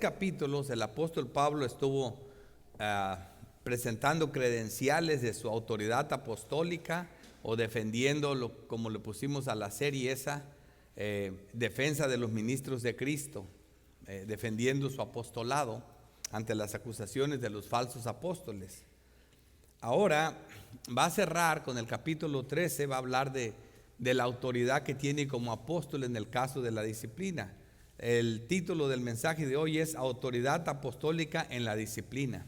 capítulos el apóstol Pablo estuvo presentando credenciales de su autoridad apostólica o defendiendo, como le pusimos a la serie esa, defensa de los ministros de Cristo, defendiendo su apostolado ante las acusaciones de los falsos apóstoles. Ahora va a cerrar con el capítulo 13, va a hablar de la autoridad que tiene como apóstol en el caso de la disciplina. El título del mensaje de hoy es Autoridad Apostólica en la Disciplina.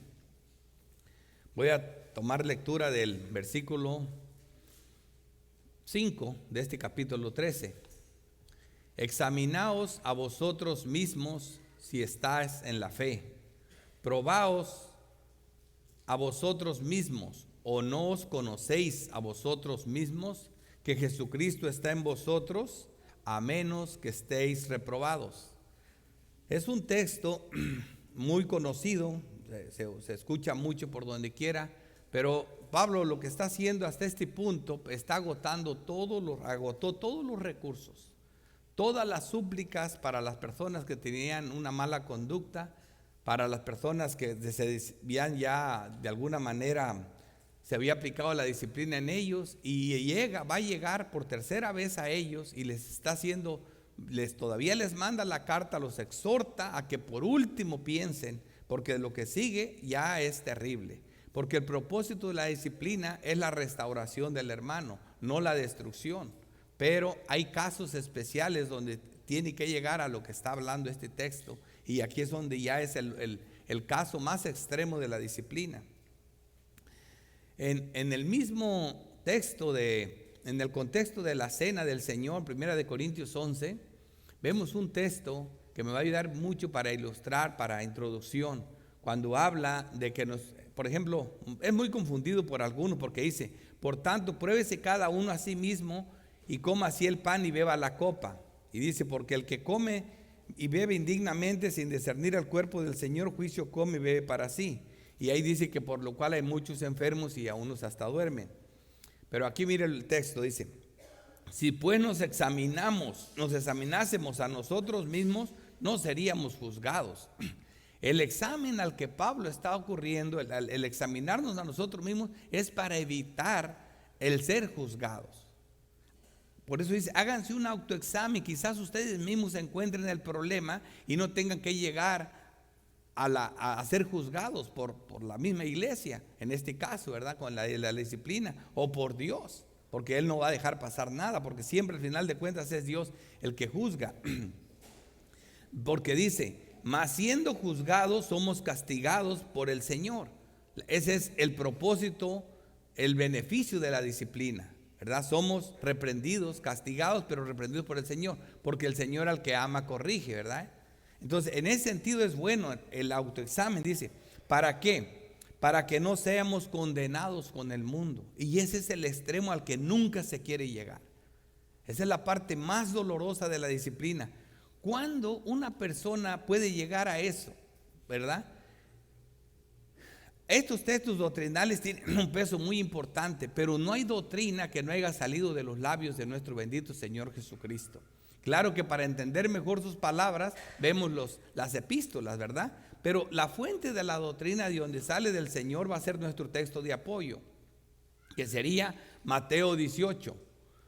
Voy a tomar lectura del versículo 5 de este capítulo 13. Examinaos a vosotros mismos si estáis en la fe. Probaos a vosotros mismos, o no os conocéis a vosotros mismos que Jesucristo está en vosotros, a menos que estéis reprobados. Es un texto muy conocido, se escucha mucho por donde quiera, pero Pablo lo que está haciendo hasta este punto está agotó todos los recursos, todas las súplicas para las personas que tenían una mala conducta, para las personas que se habían ya de alguna manera se había aplicado la disciplina en ellos, y va a llegar por tercera vez a ellos y les está haciendo, todavía les manda la carta, los exhorta a que por último piensen, porque lo que sigue ya es terrible, porque el propósito de la disciplina es la restauración del hermano, no la destrucción. Pero hay casos especiales donde tiene que llegar a lo que está hablando este texto, y aquí es donde ya es el caso más extremo de la disciplina. En el mismo texto, en el contexto de la cena del Señor, 1 Corintios 11, vemos un texto que me va a ayudar mucho para ilustrar, para introducción, cuando habla de que por ejemplo, es muy confundido por algunos porque dice: por tanto, pruébese cada uno a sí mismo y coma así el pan y beba la copa. Y dice: porque el que come y bebe indignamente sin discernir el cuerpo del Señor, juicio come y bebe para sí. Y ahí dice que por lo cual hay muchos enfermos y a unos hasta duermen. Pero aquí mire el texto, dice: si pues nos examinásemos a nosotros mismos, no seríamos juzgados. El examen al que Pablo está ocurriendo, el examinarnos a nosotros mismos, es para evitar el ser juzgados. Por eso dice: háganse un autoexamen. Quizás ustedes mismos se encuentren el problema y no tengan que llegar a ser juzgados por la misma iglesia, en este caso, ¿verdad? Con la disciplina, o por Dios, porque Él no va a dejar pasar nada, porque siempre al final de cuentas es Dios el que juzga. Porque dice: mas siendo juzgados somos castigados por el Señor. Ese es el propósito, el beneficio de la disciplina, ¿verdad? Somos reprendidos, castigados, pero reprendidos por el Señor, porque el Señor al que ama corrige, ¿verdad? Entonces, en ese sentido es bueno el autoexamen. Dice: ¿para qué? Para que no seamos condenados con el mundo. Y ese es el extremo al que nunca se quiere llegar. Esa es la parte más dolorosa de la disciplina. ¿Cuándo una persona puede llegar a eso? ¿Verdad? Estos textos doctrinales tienen un peso muy importante, pero no hay doctrina que no haya salido de los labios de nuestro bendito Señor Jesucristo. Claro que para entender mejor sus palabras vemos las epístolas, ¿verdad? Pero la fuente de la doctrina de donde sale del Señor va a ser nuestro texto de apoyo, que sería Mateo 18,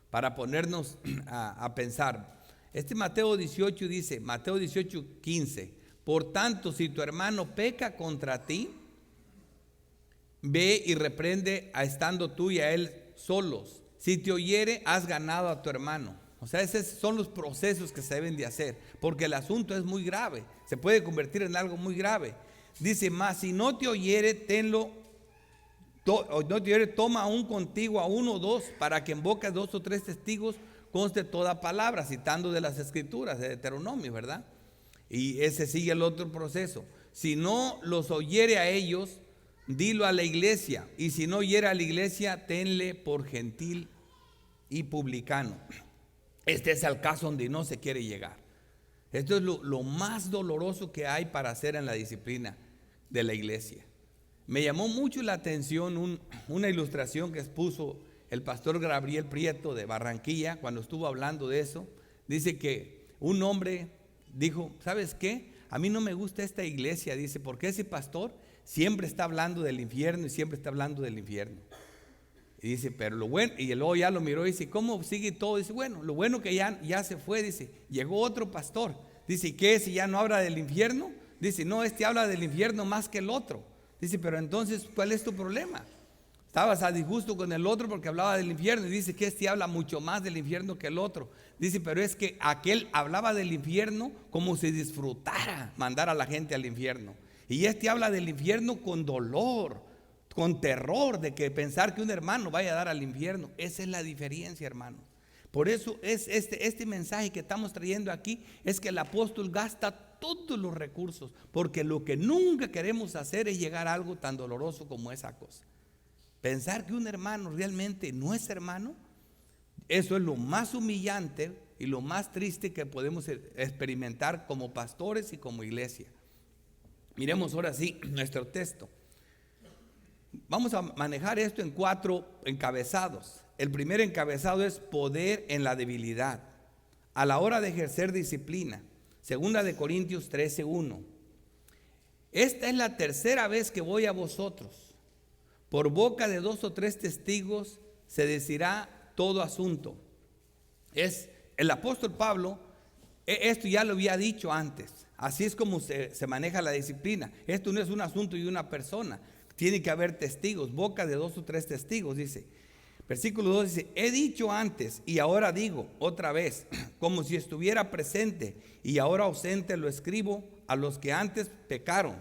para ponernos a pensar. Este Mateo 18 dice, Mateo 18:15: por tanto, si tu hermano peca contra ti, ve y reprende a estando tú y a él solos. Si te oyere, has ganado a tu hermano. O sea, esos son los procesos que se deben de hacer, porque el asunto es muy grave, se puede convertir en algo muy grave. Dice: mas si no te oyere, toma aún contigo a uno o dos, para que en boca de 2 o 3 testigos conste toda palabra, citando de las escrituras, de Deuteronomio, ¿verdad? Y ese sigue el otro proceso. Si no los oyere a ellos, dilo a la iglesia, y si no oyere a la iglesia, tenle por gentil y publicano. Este es el caso donde no se quiere llegar. Esto es lo más doloroso que hay para hacer en la disciplina de la iglesia. Me llamó mucho la atención una ilustración que expuso el pastor Gabriel Prieto de Barranquilla cuando estuvo hablando de eso. Dice que un hombre dijo: ¿sabes qué? a mí no me gusta esta iglesia, dice, porque ese pastor siempre está hablando del infierno y siempre está hablando del infierno. Y dice, pero lo bueno, y luego ya lo miró y dice, ¿cómo sigue todo? Dice, bueno, lo bueno que ya se fue, dice, llegó otro pastor. Dice, ¿y qué? Si ya no habla del infierno. Dice, no, este habla del infierno más que el otro. Dice, pero entonces, ¿cuál es tu problema? Estabas a disgusto con el otro porque hablaba del infierno. Y dice que este habla mucho más del infierno que el otro. Dice, pero es que aquel hablaba del infierno como si disfrutara mandar a la gente al infierno. Y este habla del infierno con dolor, con terror de que pensar que un hermano vaya a dar al infierno. Esa es la diferencia, hermanos. Por eso es este mensaje que estamos trayendo aquí, es que el apóstol gasta todos los recursos, porque lo que nunca queremos hacer es llegar a algo tan doloroso como esa cosa. Pensar que un hermano realmente no es hermano, eso es lo más humillante y lo más triste que podemos experimentar como pastores y como iglesia. Miremos ahora sí nuestro texto. Vamos a manejar esto en 4 encabezados. El primer encabezado es poder en la debilidad, a la hora de ejercer disciplina. Segunda de Corintios 13:1. Esta es la tercera vez que voy a vosotros. Por boca de 2 o 3 testigos se decirá todo asunto. Es el apóstol Pablo, esto ya lo había dicho antes. Así es como se maneja la disciplina. Esto no es un asunto de una persona. Tiene que haber testigos, boca de 2 o 3 testigos, dice. Versículo 2 dice, he dicho antes y ahora digo otra vez, como si estuviera presente y ahora ausente lo escribo a los que antes pecaron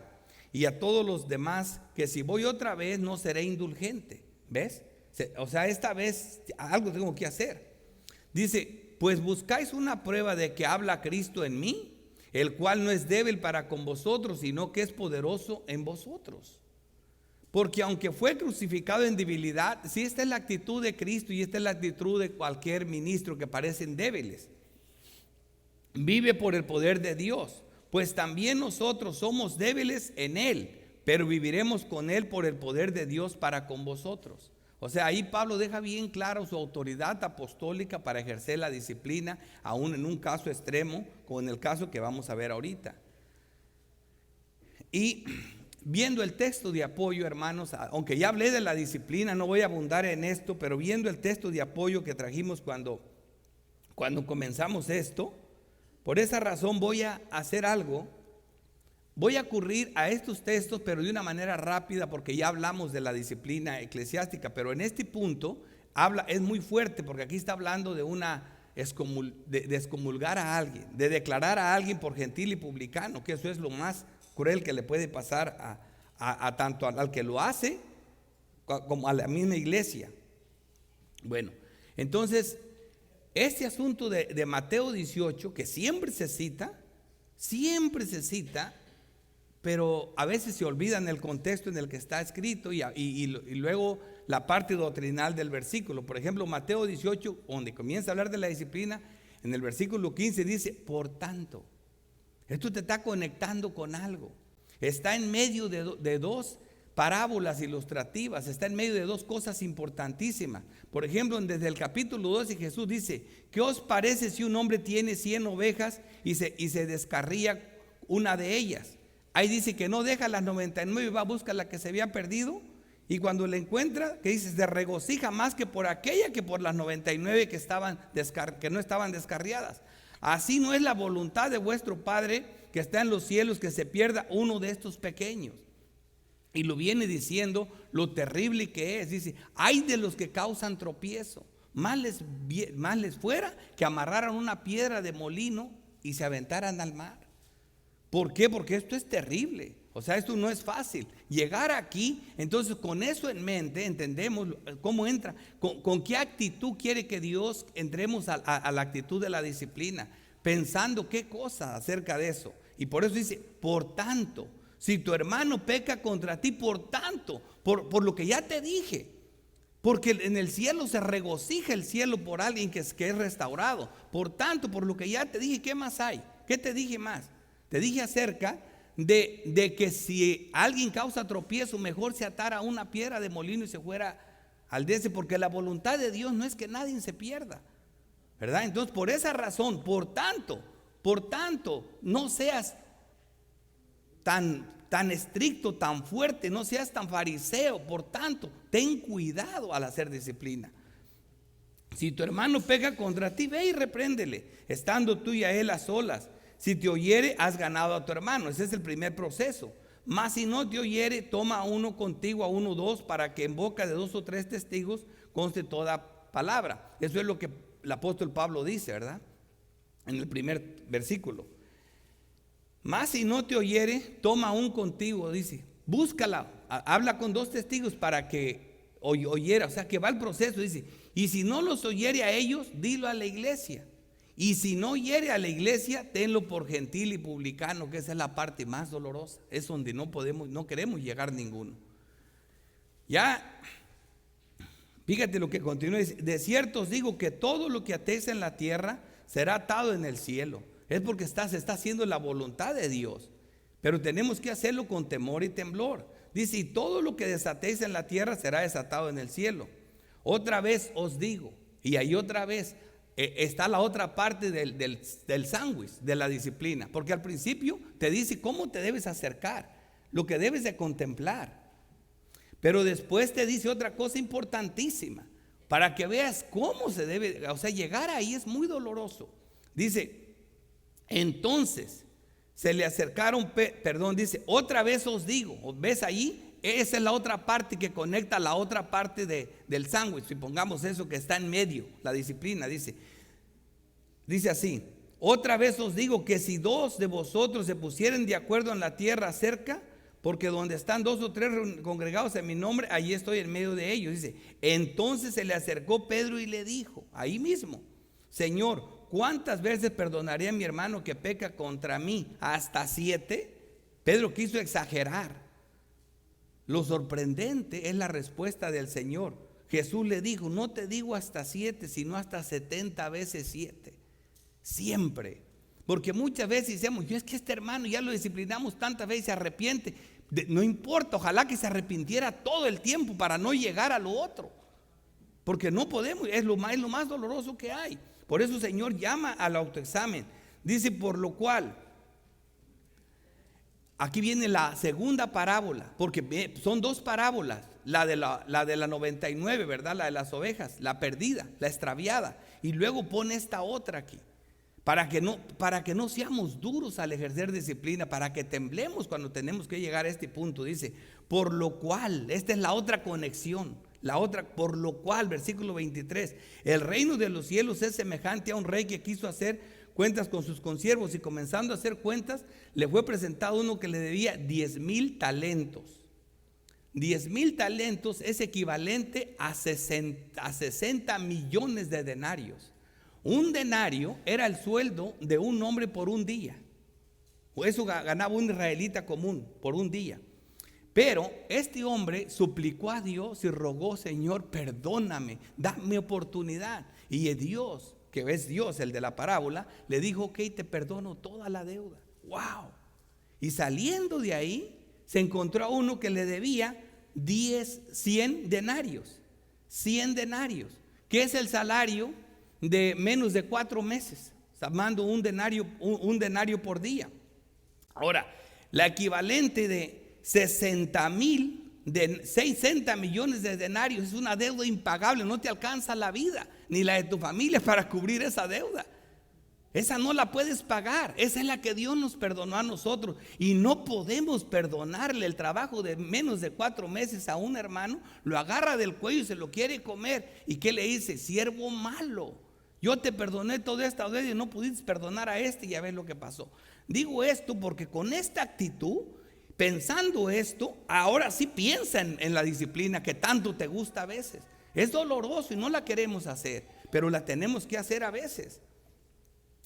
y a todos los demás, que si voy otra vez no seré indulgente. ¿Ves? O sea, esta vez algo tengo que hacer. Dice, pues buscáis una prueba de que habla Cristo en mí, el cual no es débil para con vosotros, sino que es poderoso en vosotros. Porque aunque fue crucificado en debilidad, si esta es la actitud de Cristo y esta es la actitud de cualquier ministro que parecen débiles, vive por el poder de Dios, pues también nosotros somos débiles en Él, pero viviremos con Él por el poder de Dios para con vosotros. O sea, ahí Pablo deja bien claro su autoridad apostólica para ejercer la disciplina, aún en un caso extremo, como en el caso que vamos a ver ahorita. Y viendo el texto de apoyo, hermanos, aunque ya hablé de la disciplina, no voy a abundar en esto, pero viendo el texto de apoyo que trajimos cuando comenzamos esto, por esa razón voy a hacer algo. Voy a ocurrir a estos textos, pero de una manera rápida, porque ya hablamos de la disciplina eclesiástica, pero en este punto es muy fuerte, porque aquí está hablando de de excomulgar a alguien, de declarar a alguien por gentil y publicano, que eso es lo más cruel que le puede pasar a tanto al que lo hace como a la misma iglesia. Bueno, entonces este asunto de Mateo 18, que siempre se cita, pero a veces se olvida en el contexto en el que está escrito y luego la parte doctrinal del versículo. Por ejemplo, Mateo 18, donde comienza a hablar de la disciplina, en el versículo 15 dice, por tanto. Esto te está conectando con algo. Está en medio de 2 parábolas ilustrativas, está en medio de 2 cosas importantísimas. Por ejemplo, desde el capítulo 12 Jesús dice, ¿qué os parece si un hombre tiene 100 ovejas y se descarría una de ellas? Ahí dice que no deja las 99 y va a buscar la que se había perdido. Y cuando la encuentra, que dice, se regocija más que por aquella que por las 99 que no estaban descarriadas. Así no es la voluntad de vuestro Padre que está en los cielos que se pierda uno de estos pequeños. Y lo viene diciendo lo terrible que es. Dice, hay de los que causan tropiezo. Más les fuera que amarraran una piedra de molino y se aventaran al mar. ¿Por qué? Porque esto es terrible. O sea, esto no es fácil. Llegar aquí, entonces con eso en mente, entendemos cómo entra, con qué actitud quiere que Dios entremos a la actitud de la disciplina, pensando qué cosa acerca de eso. Y por eso dice, por tanto, si tu hermano peca contra ti, por tanto, por lo que ya te dije, porque en el cielo se regocija el cielo por alguien que es restaurado. Por tanto, por lo que ya te dije, ¿qué más hay? ¿Qué te dije más? Te dije acerca de que si alguien causa tropiezo, mejor se atara a una piedra de molino y se fuera al desierto, porque la voluntad de Dios no es que nadie se pierda, ¿verdad? Entonces, por esa razón, por tanto, no seas tan estricto, tan fuerte, no seas tan fariseo. Por tanto, ten cuidado al hacer disciplina. Si tu hermano peca contra ti, ve y repréndele, estando tú y a él a solas. Si te oyere, has ganado a tu hermano. Ese es el primer proceso. Mas si no te oyere, toma a uno contigo, a uno o dos, para que en boca de 2 o 3 testigos conste toda palabra. Eso es lo que el apóstol Pablo dice, ¿verdad? En el primer versículo. Mas si no te oyere, toma a un contigo, dice, búscala, habla con 2 testigos para que oyera, o sea que va el proceso, dice, y si no los oyere a ellos, dilo a la iglesia. Y si no oyere a la iglesia, tenlo por gentil y publicano, que esa es la parte más dolorosa, es donde no queremos llegar ninguno. Ya, fíjate lo que continúa, dice, de cierto os digo que todo lo que atéis en la tierra será atado en el cielo. Es porque se está haciendo la voluntad de Dios, pero tenemos que hacerlo con temor y temblor. Dice, y todo lo que desatéis en la tierra será desatado en el cielo. Otra vez os digo, y ahí otra vez está la otra parte del sándwich, de la disciplina, porque al principio te dice cómo te debes acercar, lo que debes de contemplar, pero después te dice otra cosa importantísima, para que veas cómo se debe, o sea, llegar ahí es muy doloroso. Dice, entonces se le acercaron, dice, otra vez os digo, ¿ves ahí? Esa es la otra parte que conecta la otra parte del sándwich. Si pongamos eso que está en medio, la disciplina, dice así, otra vez os digo que si 2 de vosotros se pusieren de acuerdo en la tierra cerca, porque donde están 2 o 3 congregados en mi nombre, allí estoy en medio de ellos. Dice, entonces se le acercó Pedro y le dijo, ahí mismo, Señor, ¿cuántas veces perdonaré a mi hermano que peca contra mí? ¿Hasta 7? Pedro quiso exagerar. Lo sorprendente es la respuesta del Señor. Jesús le dijo, no te digo hasta 7, sino hasta 70 veces 7. Siempre. Porque muchas veces decimos, yo es que este hermano ya lo disciplinamos tantas veces y se arrepiente. No importa, ojalá que se arrepintiera todo el tiempo para no llegar a lo otro. Porque no podemos, es lo más doloroso que hay. Por eso el Señor llama al autoexamen. Dice, por lo cual, aquí viene la segunda parábola, porque son 2 parábolas, la de la 99, ¿verdad? La de las ovejas, la perdida, la extraviada, y luego pone esta otra aquí, para que no seamos duros al ejercer disciplina, para que temblemos cuando tenemos que llegar a este punto. Dice, por lo cual, esta es la otra conexión, por lo cual, versículo 23, el reino de los cielos es semejante a un rey que quiso hacer cuentas con sus consiervos, y comenzando a hacer cuentas, le fue presentado uno que le debía 10,000 talentos. 10,000 talentos es equivalente a 60 millones de denarios. Un denario era el sueldo de un hombre por un día. O eso ganaba un israelita común por un día. Pero este hombre suplicó a Dios y rogó, Señor, perdóname, dame oportunidad. Y Dios, que es Dios, el de la parábola, le dijo, ok, te perdono toda la deuda. ¡Wow! Y saliendo de ahí, se encontró a uno que le debía 100 denarios. 100 denarios, que es el salario de menos de 4 meses, llamando un denario por día. Ahora, la equivalente de 60 millones de denarios es una deuda impagable, no te alcanza la vida ni la de tu familia para cubrir esa deuda. Esa no la puedes pagar, esa es la que Dios nos perdonó a nosotros, y no podemos perdonarle el trabajo de menos de 4 meses a un hermano. Lo agarra del cuello y se lo quiere comer. ¿Y qué le dice? Siervo malo, yo te perdoné toda esta deuda y no pudiste perdonar a este, y ya ves lo que pasó. Digo esto porque con esta actitud, pensando esto, ahora sí piensa en la disciplina que tanto te gusta a veces. Es doloroso y no la queremos hacer, pero la tenemos que hacer a veces.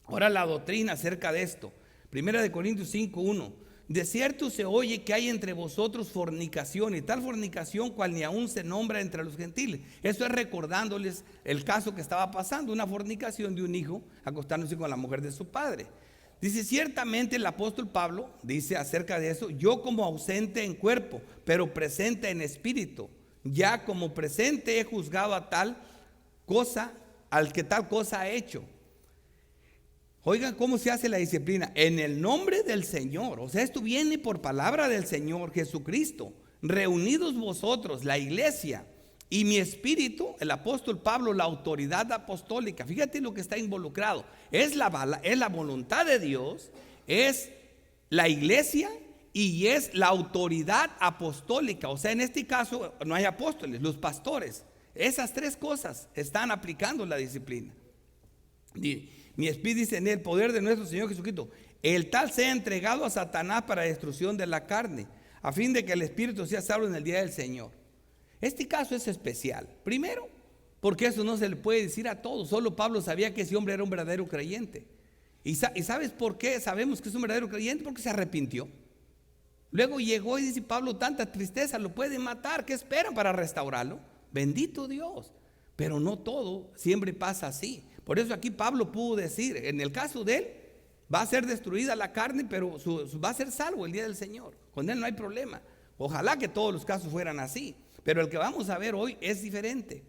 Ahora la doctrina acerca de esto, 1 Corintios 5:1, de cierto se oye que hay entre vosotros fornicación, y tal fornicación cual ni aún se nombra entre los gentiles. Esto es recordándoles el caso que estaba pasando, una fornicación de un hijo acostándose con la mujer de su padre. Dice, ciertamente el apóstol Pablo dice acerca de eso, yo como ausente en cuerpo, pero presente en espíritu, ya como presente he juzgado a tal cosa, al que tal cosa ha hecho. Oigan cómo se hace la disciplina. En el nombre del Señor. O sea, esto viene por palabra del Señor Jesucristo. Reunidos vosotros, la iglesia, y mi espíritu, el apóstol Pablo, la autoridad apostólica. Fíjate lo que está involucrado. Es la voluntad de Dios, es la iglesia y es la autoridad apostólica. O sea, en este caso no hay apóstoles, los pastores. Esas tres cosas están aplicando la disciplina. Mi espíritu dice en el poder de nuestro Señor Jesucristo, el tal sea entregado a Satanás para destrucción de la carne, a fin de que el espíritu sea salvo en el día del Señor. Este caso es especial. Primero, porque eso no se le puede decir a todos. Solo Pablo sabía que ese hombre era un verdadero creyente. ¿Y sabes por qué sabemos que es un verdadero creyente? Porque se arrepintió. Luego llegó y dice Pablo, tanta tristeza, lo pueden matar. ¿Qué esperan para restaurarlo? Bendito Dios. Pero no todo siempre pasa así. Por eso aquí Pablo pudo decir, en el caso de él, va a ser destruida la carne, pero va a ser salvo el día del Señor. Con él no hay problema. Ojalá que todos los casos fueran así. Pero el que vamos a ver hoy es diferente.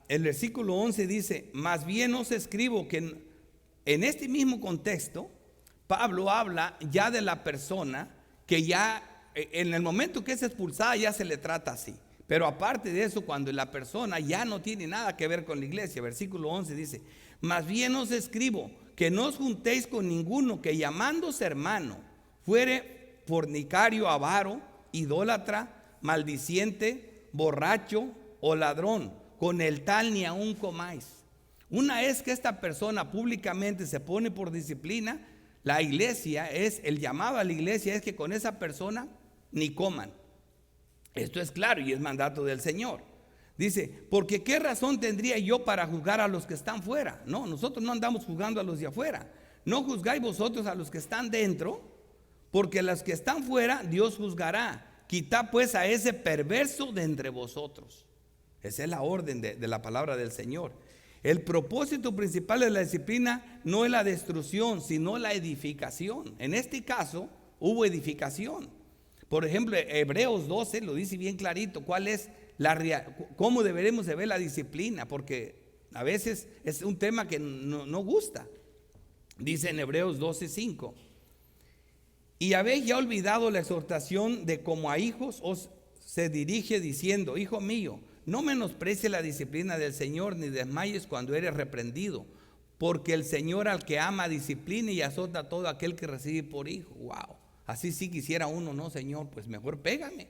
El versículo 11 dice, más bien os escribo que en este mismo contexto, Pablo habla ya de la persona que ya en el momento que es expulsada ya se le trata así. Pero aparte de eso, cuando la persona ya no tiene nada que ver con la iglesia, versículo 11 dice, más bien os escribo que no os juntéis con ninguno que llamándose hermano fuere fornicario, avaro, idólatra, maldiciente, borracho o ladrón, con el tal ni aun comáis. Una vez que esta persona públicamente se pone por disciplina, la iglesia el llamado a la iglesia es que con esa persona ni coman. Esto es claro y es mandato del Señor. Dice, porque qué razón tendría yo para juzgar a los que están fuera. No, nosotros no andamos juzgando a los de afuera. No juzgáis vosotros a los que están dentro, porque los que están fuera Dios juzgará. Quitad pues a ese perverso de entre vosotros. Esa es la orden de la palabra del Señor. El propósito principal de la disciplina no es la destrucción, sino la edificación. En este caso hubo edificación. Por ejemplo, Hebreos 12 lo dice bien clarito, cómo deberemos de ver la disciplina, porque a veces es un tema que no gusta. Dice en Hebreos 12:5, y habéis ya olvidado la exhortación de como a hijos os se dirige diciendo, hijo mío, no menosprecie la disciplina del Señor, ni desmayes cuando eres reprendido, porque el Señor al que ama disciplina y azota a todo aquel que recibe por hijo. Wow. Así sí quisiera uno, no, Señor, pues mejor pégame,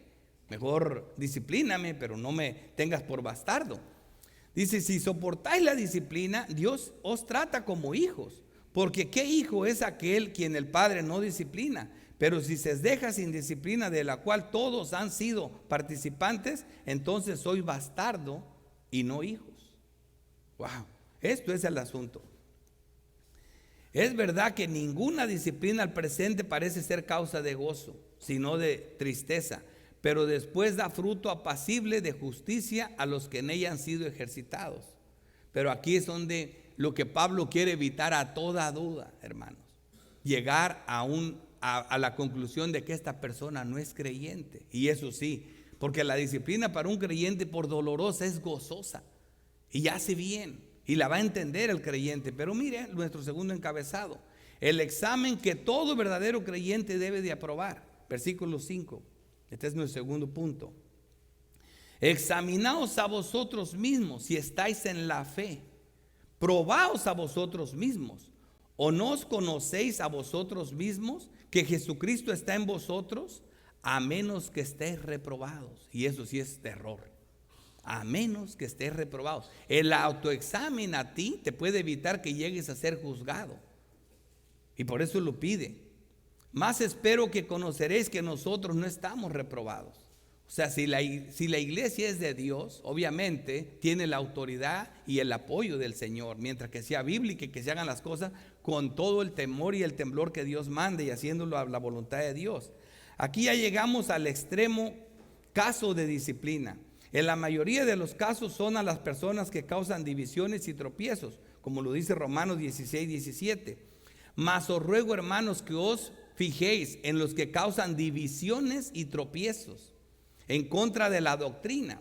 mejor disciplíname, pero no me tengas por bastardo. Dice, si soportáis la disciplina, Dios os trata como hijos, porque ¿qué hijo es aquel quien el Padre no disciplina? Pero si se deja sin disciplina, de la cual todos han sido participantes, entonces sois bastardo y no hijos. Wow, esto es el asunto. Es verdad que ninguna disciplina al presente parece ser causa de gozo, sino de tristeza, pero después da fruto apacible de justicia a los que en ella han sido ejercitados. Pero aquí es donde lo que Pablo quiere evitar a toda duda, hermanos, llegar a la conclusión de que esta persona no es creyente. Y eso sí, porque la disciplina para un creyente, por dolorosa, es gozosa y hace bien. Y la va a entender el creyente. Pero mire nuestro segundo encabezado, el examen que todo verdadero creyente debe de aprobar. Versículo 5. Este es nuestro segundo punto. Examinaos a vosotros mismos si estáis en la fe. Probaos a vosotros mismos. ¿O no os conocéis a vosotros mismos que Jesucristo está en vosotros? A menos que estéis reprobados. Y eso sí es terror. A menos que estés reprobado. El autoexamen a ti te puede evitar que llegues a ser juzgado. Y por eso lo pide. Más espero que conoceréis que nosotros no estamos reprobados. O sea, si la iglesia es de Dios, obviamente tiene la autoridad y el apoyo del Señor. Mientras que sea bíblica y que se hagan las cosas con todo el temor y el temblor que Dios mande y haciéndolo a la voluntad de Dios. Aquí ya llegamos al extremo caso de disciplina. En la mayoría de los casos son a las personas que causan divisiones y tropiezos, como lo dice Romanos 16:17. Mas os ruego, hermanos, que os fijéis en los que causan divisiones y tropiezos en contra de la doctrina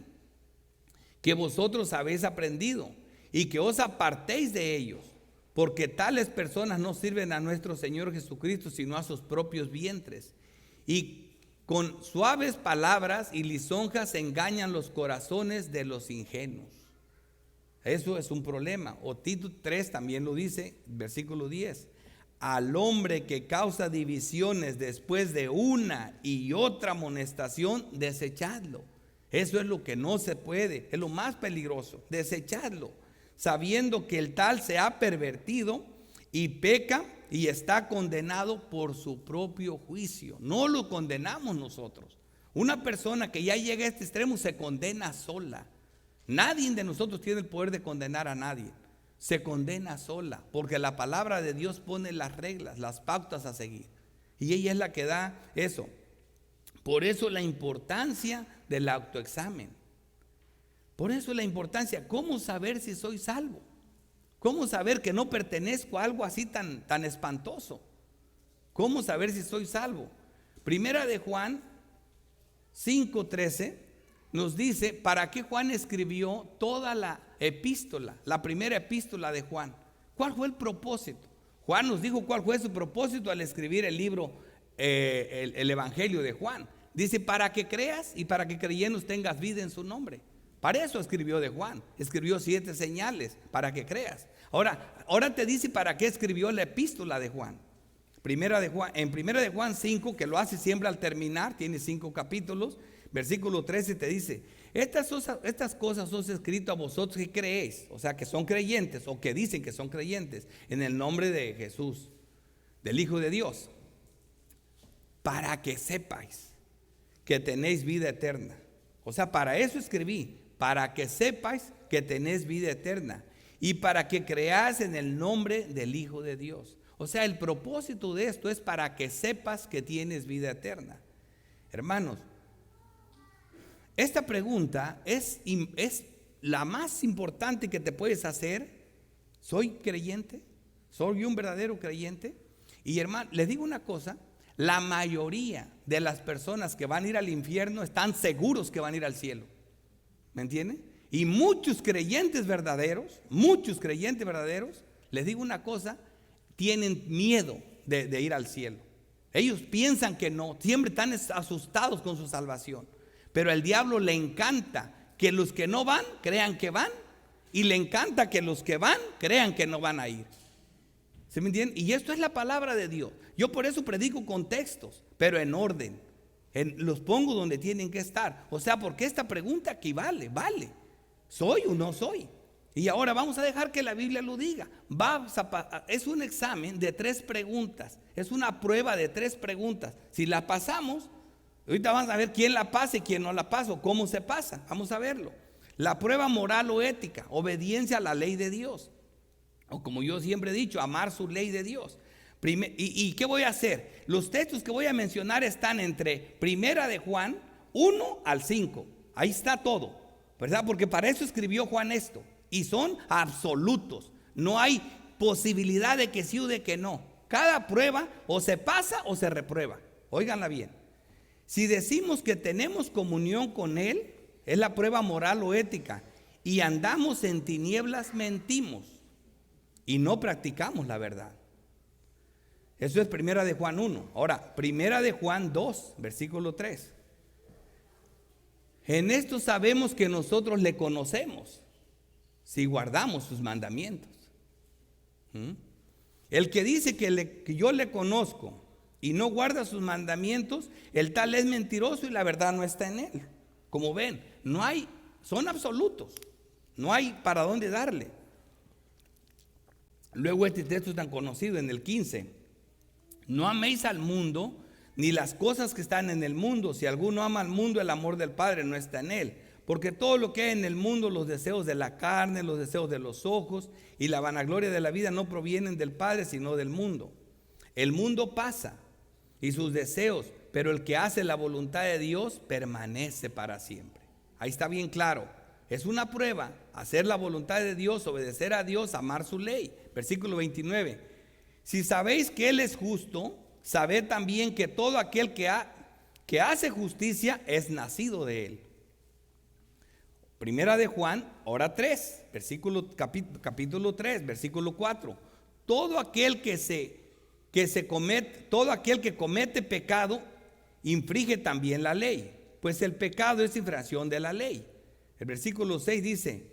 que vosotros habéis aprendido, y que os apartéis de ellos, porque tales personas no sirven a nuestro Señor Jesucristo, sino a sus propios vientres. Y con suaves palabras y lisonjas engañan los corazones de los ingenuos. Eso es un problema. O Tito 3 también lo dice, versículo 10. Al hombre que causa divisiones después de una y otra amonestación, desechadlo. Eso es lo que no se puede, es lo más peligroso, desechadlo, sabiendo que el tal se ha pervertido y peca y está condenado por su propio juicio. No lo condenamos nosotros. Una persona que ya llega a este extremo se condena sola. Nadie de nosotros tiene el poder de condenar a nadie. Se condena sola, porque la palabra de Dios pone las reglas, las pautas a seguir. Y ella es la que da eso. Por eso la importancia del autoexamen. Por eso la importancia, ¿cómo saber si soy salvo? ¿Cómo saber que no pertenezco a algo así tan espantoso? ¿Cómo saber si soy salvo? Primera de Juan 5:13 nos dice para qué Juan escribió toda la epístola, la primera epístola de Juan. ¿Cuál fue el propósito? Juan nos dijo cuál fue su propósito al escribir el libro, el Evangelio de Juan. Dice para que creas y para que creyendo tengas vida en su nombre. Para eso escribió de Juan, escribió 7 señales para que creas. Ahora te dice para qué escribió la epístola de Juan. En primera de Juan 5, que lo hace siempre al terminar, tiene 5 capítulos, versículo 13 te dice, estas cosas os he escrito a vosotros que creéis, o sea que son creyentes o que dicen que son creyentes en el nombre de Jesús, del Hijo de Dios, para que sepáis que tenéis vida eterna. O sea, para eso escribí, para que sepáis que tenéis vida eterna y para que creáis en el nombre del Hijo de Dios. O sea, el propósito de esto es para que sepas que tienes vida eterna. Hermanos, esta pregunta es la más importante que te puedes hacer. ¿Soy creyente? ¿Soy un verdadero creyente? Y hermano, les digo una cosa, la mayoría de las personas que van a ir al infierno están seguros que van a ir al cielo. ¿Me entienden? Y muchos creyentes verdaderos, les digo una cosa, tienen miedo de ir al cielo. Ellos piensan que no, siempre están asustados con su salvación. Pero al diablo le encanta que los que no van crean que van, y le encanta que los que van crean que no van a ir. ¿Se me entiende? Y esto es la palabra de Dios. Yo por eso predico con textos, pero en orden. Los pongo donde tienen que estar. O sea, porque esta pregunta equivale, vale. ¿Soy o no soy? Y ahora vamos a dejar que la Biblia lo diga. Es un examen de 3 preguntas. Es una prueba de 3 preguntas. Si la pasamos, ahorita vamos a ver quién la pasa y quién no la pasa o cómo se pasa. Vamos a verlo. La prueba moral o ética, obediencia a la ley de Dios. O como yo siempre he dicho, amar su ley de Dios. ¿Y qué voy a hacer? Los textos que voy a mencionar están entre Primera de Juan 1 al 5. Ahí está todo, ¿verdad? Porque para eso escribió Juan esto. Y son absolutos. No hay posibilidad de que sí o de que no. Cada prueba o se pasa o se reprueba. Óiganla bien. Si decimos que tenemos comunión con Él, es la prueba moral o ética, y andamos en tinieblas, mentimos y no practicamos la verdad. Eso es Primera de Juan 1. Ahora, Primera de Juan 2, versículo 3. En esto sabemos que nosotros le conocemos, si guardamos sus mandamientos. El que dice que yo le conozco y no guarda sus mandamientos, el tal es mentiroso y la verdad no está en él. Como ven, son absolutos, no hay para dónde darle. Luego este texto es tan conocido en el 15. No améis al mundo ni las cosas que están en el mundo. Si alguno ama al mundo, el amor del Padre no está en él. Porque todo lo que hay en el mundo, los deseos de la carne, los deseos de los ojos y la vanagloria de la vida no provienen del Padre, sino del mundo. El mundo pasa y sus deseos, pero el que hace la voluntad de Dios permanece para siempre. Ahí está bien claro. Es una prueba, hacer la voluntad de Dios, obedecer a Dios, amar su ley. Versículo 29. Si sabéis que Él es justo, sabed también que todo aquel que hace justicia es nacido de Él. Primera de Juan, ahora 3, capítulo 3, versículo 4. Todo aquel todo aquel que comete pecado infringe también la ley, pues el pecado es infracción de la ley. El versículo 6 dice: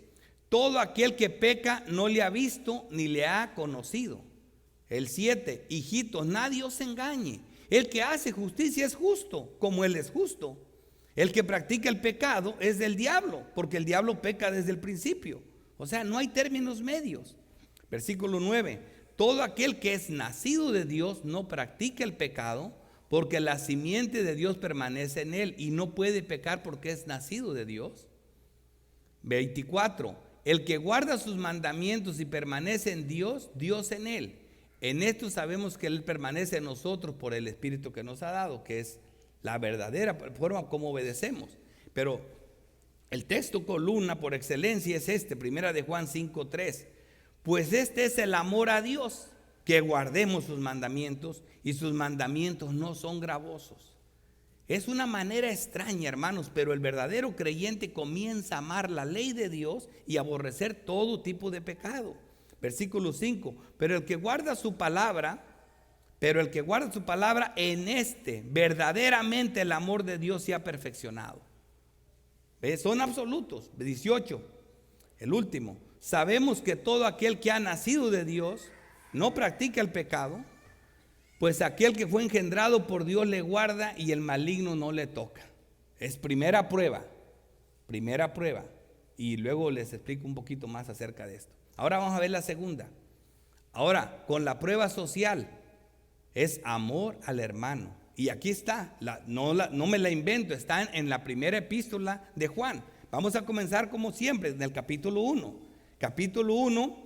todo aquel que peca no le ha visto ni le ha conocido. El 7, hijitos, nadie os engañe. El que hace justicia es justo, como él es justo. El que practica el pecado es del diablo, porque el diablo peca desde el principio. O sea, no hay términos medios. Versículo 9, todo aquel que es nacido de Dios no practica el pecado, porque la simiente de Dios permanece en él y no puede pecar porque es nacido de Dios. 24, el que guarda sus mandamientos y permanece en Dios, Dios en él. En esto sabemos que él permanece en nosotros por el Espíritu que nos ha dado, que es la verdadera forma como obedecemos. Pero el texto columna por excelencia es este, Primera de Juan 5:3. Pues este es el amor a Dios, que guardemos sus mandamientos, y sus mandamientos no son gravosos. Es una manera extraña, hermanos, pero el verdadero creyente comienza a amar la ley de Dios y aborrecer todo tipo de pecado. Versículo 5, pero el que guarda su palabra, en este verdaderamente el amor de Dios se ha perfeccionado. ¿Ves? Son absolutos. 18, el último, sabemos que todo aquel que ha nacido de Dios no practica el pecado, pues aquel que fue engendrado por Dios le guarda y el maligno no le toca. Es primera prueba. Y luego les explico un poquito más acerca de esto. Ahora vamos a ver la segunda. Ahora, con la prueba social, es amor al hermano. Y aquí está, no me la invento, está en la primera epístola de Juan. Vamos a comenzar como siempre, en el capítulo 1. Capítulo 1,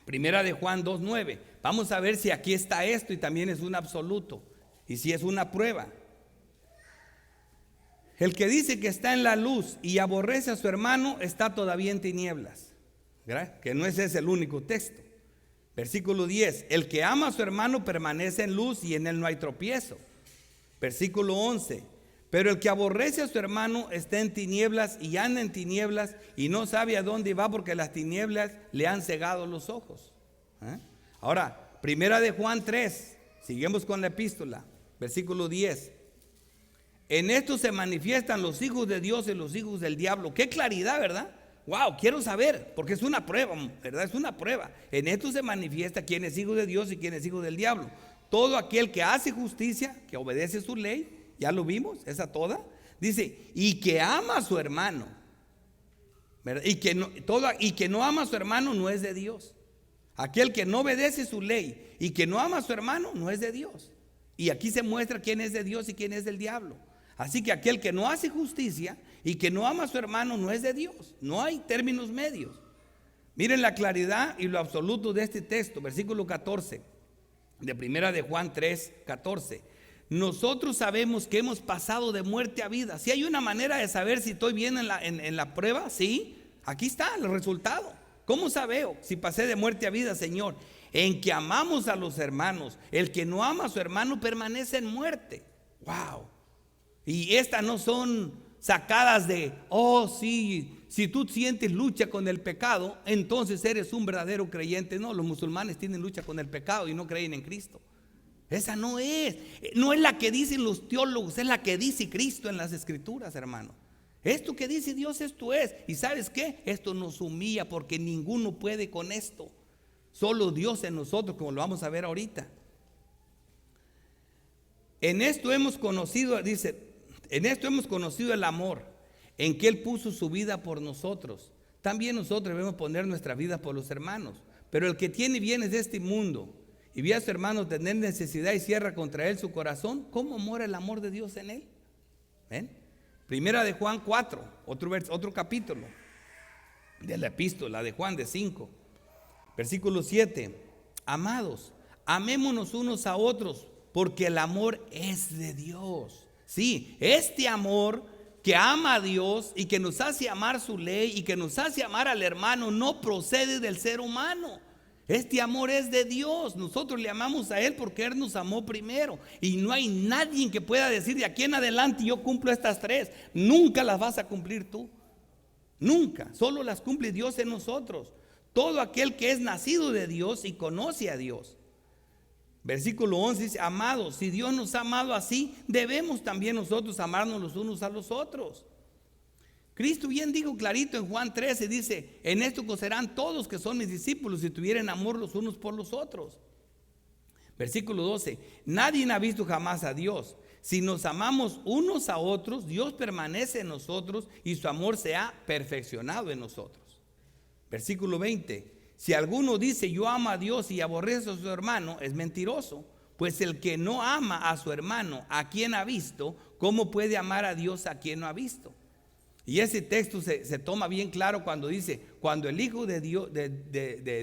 primera de Juan 2:9. Vamos a ver si aquí está esto y también es un absoluto. Y si es una prueba. El que dice que está en la luz y aborrece a su hermano está todavía en tinieblas. ¿Verdad? Que no ese es el único texto. Versículo 10, el que ama a su hermano permanece en luz y en él no hay tropiezo. Versículo 11, pero el que aborrece a su hermano está en tinieblas y anda en tinieblas y no sabe a dónde va porque las tinieblas le han cegado los ojos. Ahora, primera de Juan 3, seguimos con la epístola, versículo 10. En esto se manifiestan los hijos de Dios y los hijos del diablo. Qué claridad, ¿verdad? Wow, quiero saber, porque es una prueba, ¿verdad? Es una prueba. En esto se manifiesta quién es hijo de Dios y quién es hijo del diablo. Todo aquel que hace justicia, que obedece su ley, ya lo vimos, esa toda. Dice, y que ama a su hermano, ¿verdad? Y que no ama a su hermano no es de Dios. Aquel que no obedece su ley y que no ama a su hermano no es de Dios. Y aquí se muestra quién es de Dios y quién es del diablo. Así que aquel que no hace justicia y que no ama a su hermano no es de Dios. No hay términos medios. Miren la claridad y lo absoluto de este texto, versículo 14 de primera de Juan 3:14. Nosotros sabemos que hemos pasado de muerte a vida. Si hay una manera de saber si estoy bien en la prueba, sí, aquí está el resultado. ¿Cómo sabeo si pasé de muerte a vida, Señor? En que amamos a los hermanos. El que no ama a su hermano permanece en muerte. Wow. Y estas no son sacadas de, oh sí, si tú sientes lucha con el pecado, entonces eres un verdadero creyente. No, los musulmanes tienen lucha con el pecado y no creen en Cristo. Esa no es la que dicen los teólogos, es la que dice Cristo en las escrituras, hermano. Esto que dice Dios, esto es. ¿Y sabes qué? Esto nos humilla porque ninguno puede con esto. Solo Dios en nosotros, como lo vamos a ver ahorita. En esto hemos conocido, dice, en esto hemos conocido el amor, en que Él puso su vida por nosotros. También nosotros debemos poner nuestra vida por los hermanos. Pero el que tiene bienes de este mundo y ve a su hermano tener necesidad y cierra contra él su corazón, ¿cómo mora el amor de Dios en él? ¿Ven? Primera de Juan 4, otro capítulo de la epístola de Juan de 5, versículo 7. Amados, amémonos unos a otros, porque el amor es de Dios. Sí, este amor que ama a Dios y que nos hace amar su ley y que nos hace amar al hermano no procede del ser humano. Este amor es de Dios. Nosotros le amamos a Él porque Él nos amó primero. Y no hay nadie que pueda decir de aquí en adelante yo cumplo estas tres. Nunca las vas a cumplir tú. Nunca, solo las cumple Dios en nosotros. Todo aquel que es nacido de Dios y conoce a Dios. Versículo 11 dice: amados, si Dios nos ha amado así, debemos también nosotros amarnos los unos a los otros. Cristo bien dijo clarito en Juan 13, dice: en esto conocerán todos que son mis discípulos, si tuvieren amor los unos por los otros. Versículo 12: nadie ha visto jamás a Dios. Si nos amamos unos a otros, Dios permanece en nosotros y su amor se ha perfeccionado en nosotros. Versículo 20: si alguno dice yo amo a Dios y aborrece a su hermano, es mentiroso. Pues el que no ama a su hermano, a quien ha visto, ¿cómo puede amar a Dios a quien no ha visto? Y ese texto se toma bien claro cuando dice: cuando el Hijo de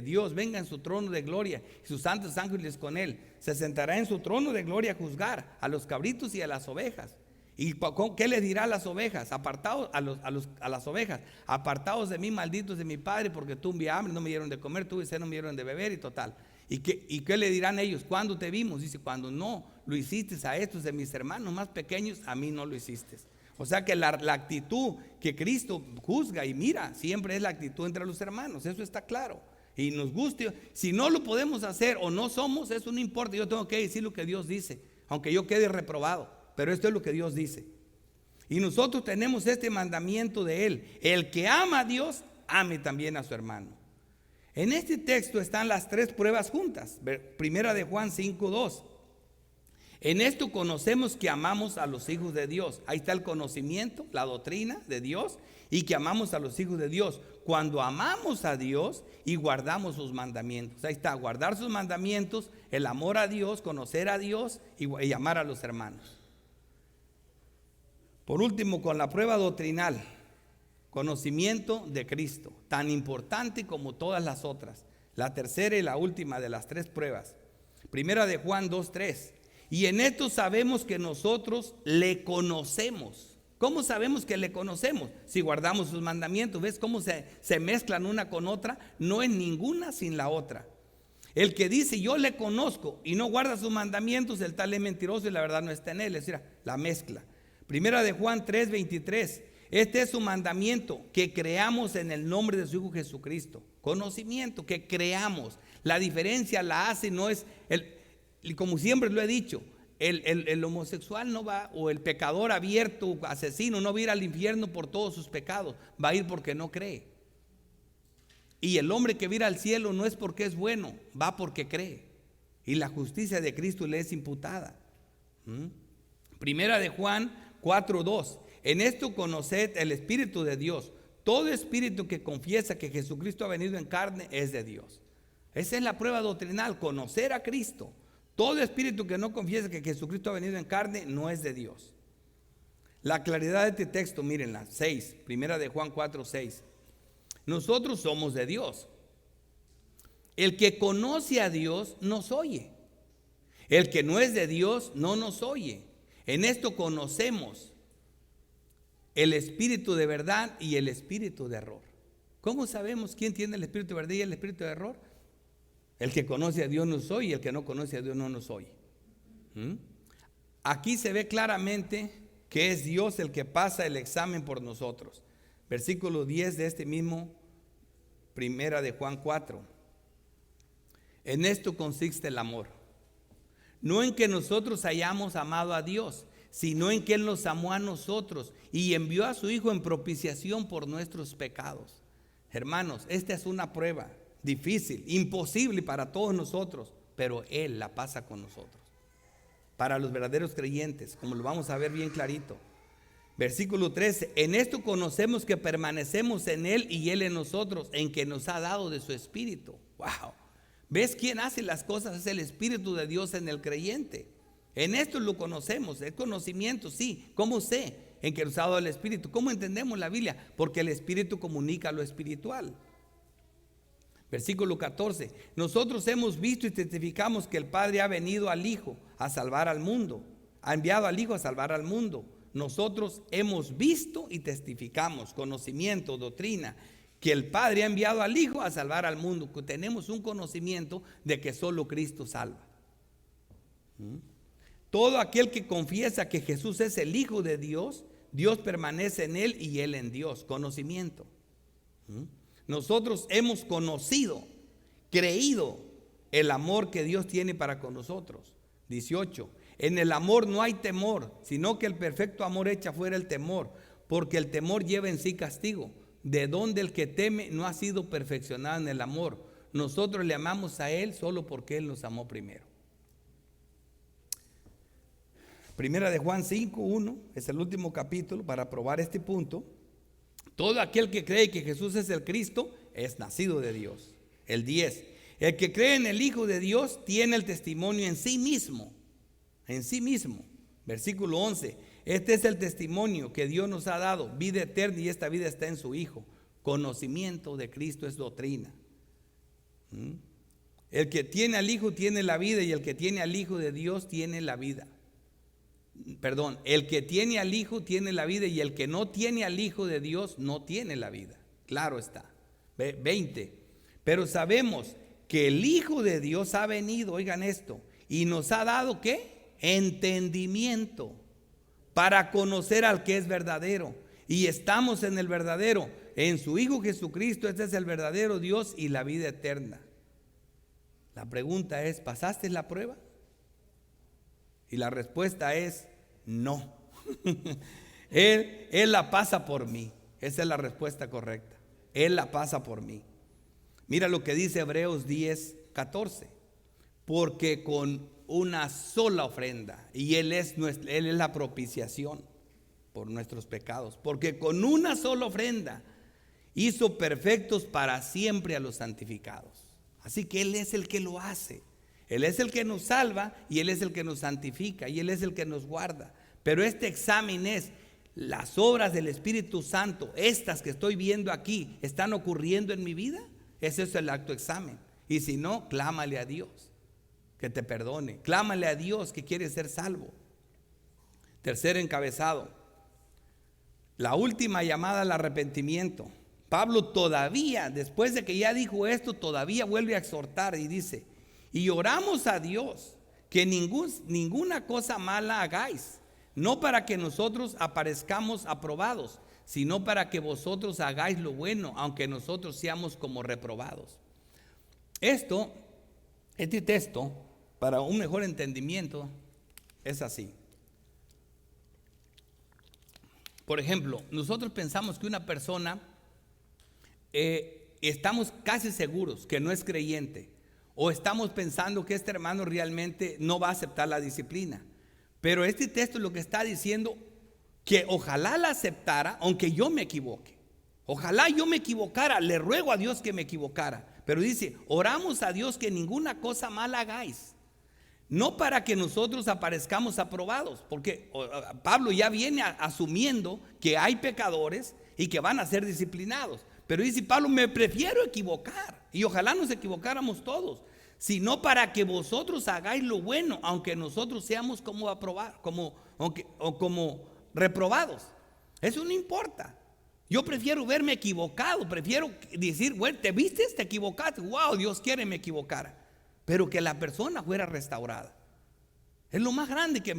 Dios venga en su trono de gloria y sus santos ángeles con él, se sentará en su trono de gloria a juzgar a los cabritos y a las ovejas. ¿Y qué le dirá a las ovejas? Apartados a las ovejas: apartados de mí, malditos de mi Padre, porque tuve hambre, no me dieron de comer, tuve sed, no me dieron de beber, y total. ¿Y qué le dirán ellos? ¿Cuándo te vimos? Dice: cuando no lo hiciste a estos de mis hermanos más pequeños, a mí no lo hiciste. O sea que la actitud que Cristo juzga y mira siempre es la actitud entre los hermanos. Eso está claro. Y nos guste, si no lo podemos hacer o no somos, eso no importa. Yo tengo que decir lo que Dios dice, aunque yo quede reprobado, pero esto es lo que Dios dice. Y nosotros tenemos este mandamiento de Él: el que ama a Dios, ame también a su hermano. En este texto están las tres pruebas juntas. Primera de Juan 5:2. En esto conocemos que amamos a los hijos de Dios. Ahí está el conocimiento, la doctrina de Dios, y que amamos a los hijos de Dios cuando amamos a Dios y guardamos sus mandamientos. Ahí está, guardar sus mandamientos, el amor a Dios, conocer a Dios y amar a los hermanos. Por último, con la prueba doctrinal, conocimiento de Cristo, tan importante como todas las otras. La tercera y la última de las tres pruebas. Primera de Juan 2:3. Y en esto sabemos que nosotros le conocemos. ¿Cómo sabemos que le conocemos? Si guardamos sus mandamientos. ¿Ves cómo se mezclan una con otra? No es ninguna sin la otra. El que dice yo le conozco y no guarda sus mandamientos, el tal es mentiroso y la verdad no está en él. Es decir, la mezcla. Primera de Juan 3:23. Este es su mandamiento, que creamos en el nombre de su Hijo Jesucristo. Conocimiento, que creamos. La diferencia la hace, no es y como siempre lo he dicho, el homosexual no va, o el pecador abierto, asesino, no va a ir al infierno por todos sus pecados, va a ir porque no cree. Y el hombre que va a ir al cielo no es porque es bueno, va porque cree. Y la justicia de Cristo le es imputada. Primera de Juan 4:2. En esto conoced el Espíritu de Dios. Todo espíritu que confiesa que Jesucristo ha venido en carne es de Dios. Esa es la prueba doctrinal, conocer a Cristo. Todo espíritu que no confiesa que Jesucristo ha venido en carne no es de Dios. La claridad de este texto, mírenla, 6, primera de Juan 4:6. Nosotros somos de Dios. El que conoce a Dios nos oye. El que no es de Dios no nos oye. En esto conocemos el espíritu de verdad y el espíritu de error. ¿Cómo sabemos quién tiene el espíritu de verdad y el espíritu de error? El que conoce a Dios nos oye y el que no conoce a Dios no nos oye. Aquí se ve claramente que es Dios el que pasa el examen por nosotros. Versículo 10 de este mismo primera de Juan 4. En esto consiste el amor. No en que nosotros hayamos amado a Dios, sino en que Él nos amó a nosotros y envió a su Hijo en propiciación por nuestros pecados. Hermanos, esta es una prueba difícil, imposible para todos nosotros, pero Él la pasa con nosotros. Para los verdaderos creyentes, como lo vamos a ver bien clarito. Versículo 13, en esto conocemos que permanecemos en Él y Él en nosotros, en que nos ha dado de su Espíritu. Wow. ¿Ves quién hace las cosas? Es el Espíritu de Dios en el creyente. En esto lo conocemos, el conocimiento, sí. ¿Cómo sé? En que nos ha dado el Espíritu. ¿Cómo entendemos la Biblia? Porque el Espíritu comunica lo espiritual. Versículo 14, nosotros hemos visto y testificamos que el Padre ha venido al Hijo a salvar al mundo, ha enviado al Hijo a salvar al mundo. Nosotros hemos visto y testificamos, conocimiento, doctrina, que el Padre ha enviado al Hijo a salvar al mundo, que tenemos un conocimiento de que solo Cristo salva. Todo aquel que confiesa que Jesús es el Hijo de Dios, Dios permanece en él y él en Dios. Conocimiento. Nosotros hemos conocido, creído el amor que Dios tiene para con nosotros. 18. En el amor no hay temor, sino que el perfecto amor echa fuera el temor, porque el temor lleva en sí castigo, de donde el que teme no ha sido perfeccionado en el amor. Nosotros le amamos a Él solo porque Él nos amó primero. Primera de Juan 5:1 es el último capítulo para probar este punto. Todo aquel que cree que Jesús es el Cristo es nacido de Dios. El 10. El que cree en el Hijo de Dios tiene el testimonio en sí mismo. En sí mismo. Versículo 11. Este es el testimonio que Dios nos ha dado, vida eterna, y esta vida está en su Hijo. Conocimiento de Cristo es doctrina. El que tiene al Hijo tiene la vida, y el que tiene al Hijo de Dios tiene la vida. Perdón, el que tiene al Hijo tiene la vida, y el que no tiene al Hijo de Dios no tiene la vida. Claro está. 20. Pero sabemos que el Hijo de Dios ha venido, oigan esto, y nos ha dado ¿qué? Entendimiento para conocer al que es verdadero. Y estamos en el verdadero, en su Hijo Jesucristo. Este es el verdadero Dios y la vida eterna. La pregunta es, ¿pasaste la prueba? Y la respuesta es no. Él la pasa por mí. Esa es la respuesta correcta. Él la pasa por mí. Mira lo que dice Hebreos 10:14. Porque con una sola ofrenda, y Él es la propiciación por nuestros pecados, porque con una sola ofrenda hizo perfectos para siempre a los santificados. Así que Él es el que lo hace. Él es el que nos salva, y Él es el que nos santifica, y Él es el que nos guarda. Pero este examen es: las obras del Espíritu Santo, estas que estoy viendo aquí, ¿están ocurriendo en mi vida? Ese es el acto examen. Y si no, clámale a Dios que te perdone. Clámale a Dios que quiere ser salvo. Tercer encabezado: la última llamada al arrepentimiento. Pablo todavía, después de que ya dijo esto, todavía vuelve a exhortar y dice: y oramos a Dios que ninguna cosa mala hagáis, no para que nosotros aparezcamos aprobados, sino para que vosotros hagáis lo bueno, aunque nosotros seamos como reprobados. Este texto, para un mejor entendimiento, es así. Por ejemplo, nosotros pensamos que una persona, estamos casi seguros que no es creyente, o estamos pensando que este hermano realmente no va a aceptar la disciplina. Pero este texto lo que está diciendo, que ojalá la aceptara, aunque yo me equivoque. Ojalá yo me equivocara, le ruego a Dios que me equivocara. Pero dice: oramos a Dios que ninguna cosa mala hagáis, no para que nosotros aparezcamos aprobados. Porque Pablo ya viene asumiendo que hay pecadores y que van a ser disciplinados. Pero dice Pablo: me prefiero equivocar, y ojalá nos equivocáramos todos, sino para que vosotros hagáis lo bueno, aunque nosotros seamos como reprobados. Eso no importa. Yo prefiero verme equivocado, prefiero decir: bueno, te viste, te equivocaste, wow, Dios quiere me equivocara, pero que la persona fuera restaurada. Es lo más grande, que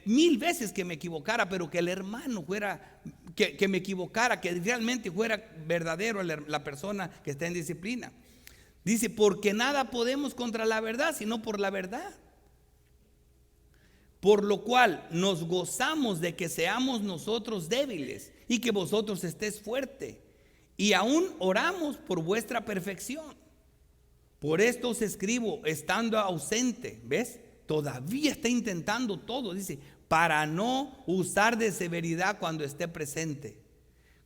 mil veces que me equivocara, pero que el hermano fuera, que me equivocara, que realmente fuera verdadero la persona que está en disciplina. Dice: porque nada podemos contra la verdad, sino por la verdad. Por lo cual nos gozamos de que seamos nosotros débiles y que vosotros estéis fuertes. Y aún oramos por vuestra perfección. Por esto os escribo estando ausente. ¿Ves? Todavía está intentando todo. Dice: para no usar de severidad cuando esté presente,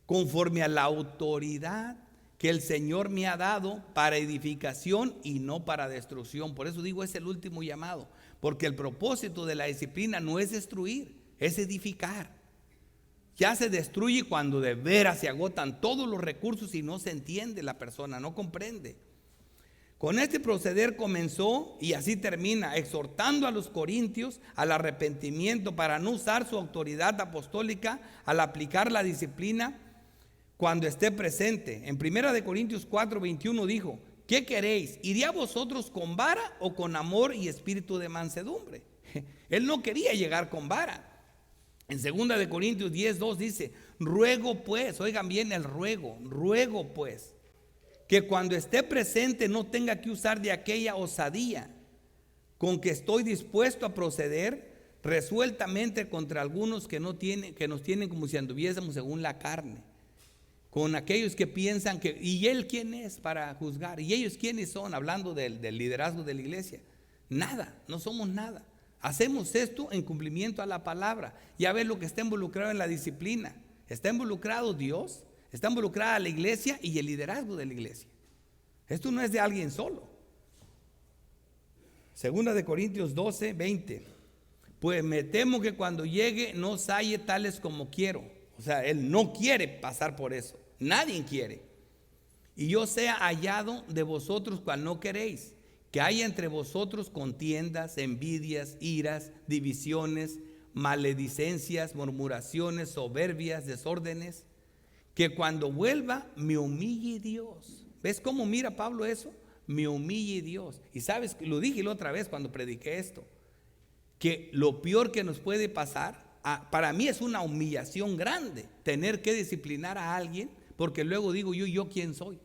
conforme a la autoridad que el Señor me ha dado para edificación y no para destrucción. Por eso digo, es el último llamado, porque el propósito de la disciplina no es destruir, es edificar. Ya se destruye cuando de veras se agotan todos los recursos y no se entiende la persona, no comprende. Con este proceder comenzó, y así termina, exhortando a los corintios al arrepentimiento para no usar su autoridad apostólica al aplicar la disciplina cuando esté presente. En 1 Corintios 4:21 dijo: ¿qué queréis? ¿Iré a vosotros con vara o con amor y espíritu de mansedumbre? Él no quería llegar con vara. En 2 Corintios 10:2 dice: ruego pues, oigan bien el ruego pues, que cuando esté presente no tenga que usar de aquella osadía con que estoy dispuesto a proceder resueltamente contra algunos que nos tienen como si anduviésemos según la carne, con aquellos que piensan que, ¿y él quién es para juzgar? ¿Y ellos quiénes son? Hablando del liderazgo de la iglesia. Nada, no somos nada. Hacemos esto en cumplimiento a la palabra. Ya ves lo que está involucrado en la disciplina. Está involucrado Dios, está involucrada la iglesia y el liderazgo de la iglesia. Esto no es de alguien solo. 2 Corintios 12:20. Pues me temo que cuando llegue no os halle tales como quiero. O sea, él no quiere pasar por eso. Nadie quiere. Y yo sea hallado de vosotros cual no queréis, que haya entre vosotros contiendas, envidias, iras, divisiones, maledicencias, murmuraciones, soberbias, desórdenes, que cuando vuelva me humille Dios. ¿Ves cómo mira Pablo eso? Me humille Dios. Y sabes, lo dije la otra vez cuando prediqué esto, que lo peor que nos puede pasar, para mí es una humillación grande tener que disciplinar a alguien, porque luego digo yo quién soy.